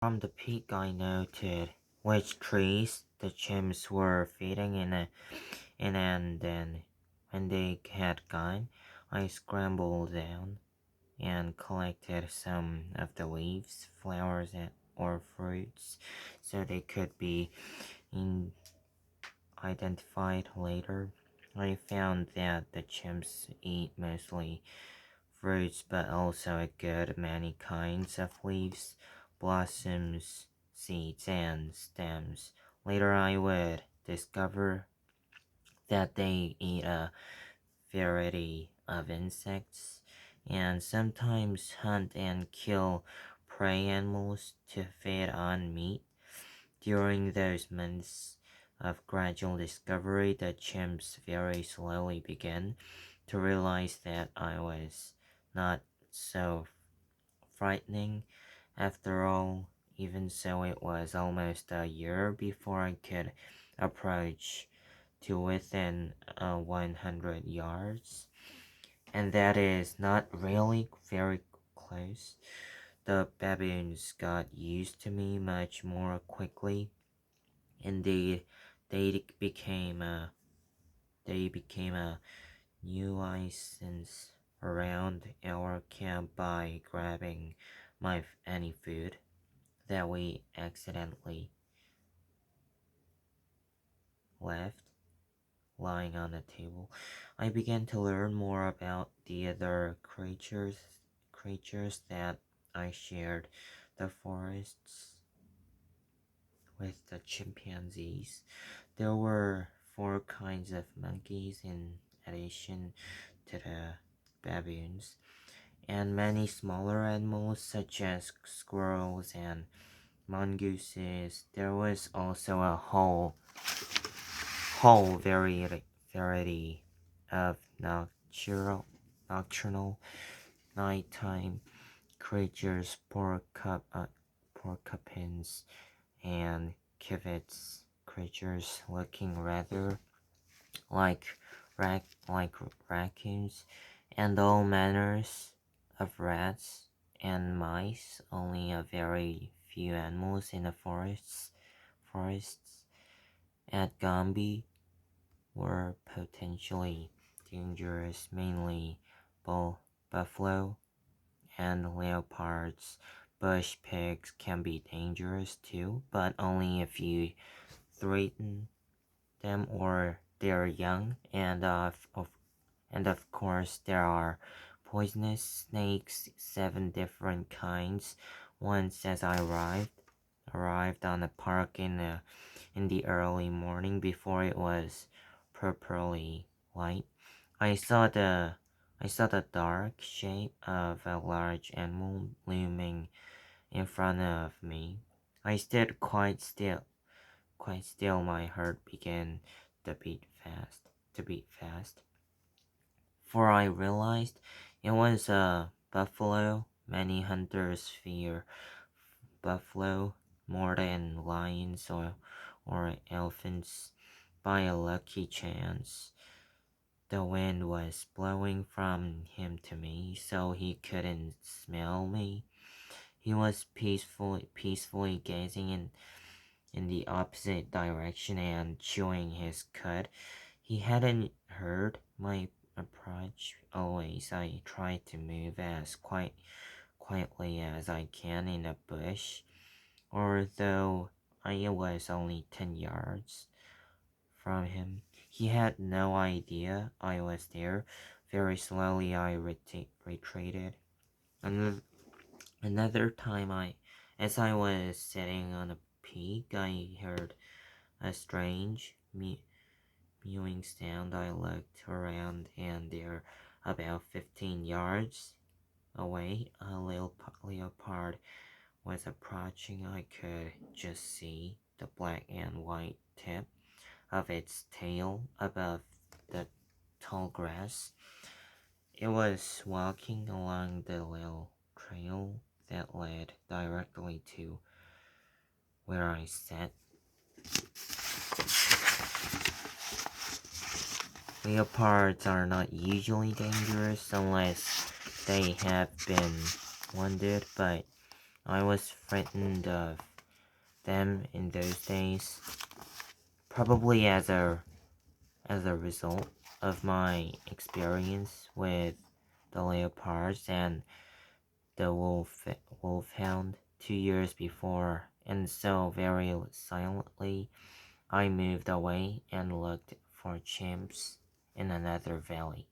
From the peak I noted which trees the chimps were feeding in, and then when they had gone, I scrambled down and collected some of the leaves, flowers, or fruits so they could be in identified later. I found that the chimps eat mostly fruits but also a good many kinds of leaves, blossoms, seeds, and stems. Later I would discover that they eat a variety of insects and sometimes hunt and kill prey animals to feed on meat. During those months of gradual discovery, the chimps very slowly began to realize that I was not so frightening after all. Even so, it was almost a year before I could approach to within 100 yards, and that is not really very close. The baboons got used to me much more quickly. Indeed, they became a they became a nuisance around our camp by grabbing any food that we accidentally left lying on the table. I began to learn more about the other creatures that I shared the forests with the chimpanzees. There were four kinds of monkeys in addition to the baboons, and many smaller animals such as squirrels and mongooses. There was also a whole variety of nocturnal nighttime creatures, porcupines, and civets creatures looking rather like like raccoons, and all manners of rats and mice. Only a very few animals in the forests at Gombe were potentially dangerous, mainly buffalo and leopards. Bush pigs can be dangerous too, but only if you threaten them or they're young. And of course, there are poisonous snakes, 7 different kinds. Once, as I arrived on the park in the early morning before it was properly light, I saw the dark shape of a large animal looming in front of me. I stood quite still. My heart began to beat fast, for I realized it was a buffalo. Many hunters fear buffalo more than lions or elephants. By a lucky chance, the wind was blowing from him to me, so he couldn't smell me. He was peacefully gazing in the opposite direction and chewing his cud. He hadn't heard my approach. Always I try to move as quietly as I can in a bush, although I was only 10 yards from him. He had no idea I was there. Very slowly I retreated. Another, another time as I was sitting on a peak, I heard a strange mewing sound. I looked around and there, about 15 yards away, a little leopard was approaching. I could just see the black and white tip of its tail above the tall grass. It was walking along the little trail that led directly to where I sat. Leopards are not usually dangerous unless they have been wounded, but I was frightened of them in those days, probably as a result of my experience with the leopards and the wolfhound 2 years before, and so very silently I moved away and looked for chimps in another valley.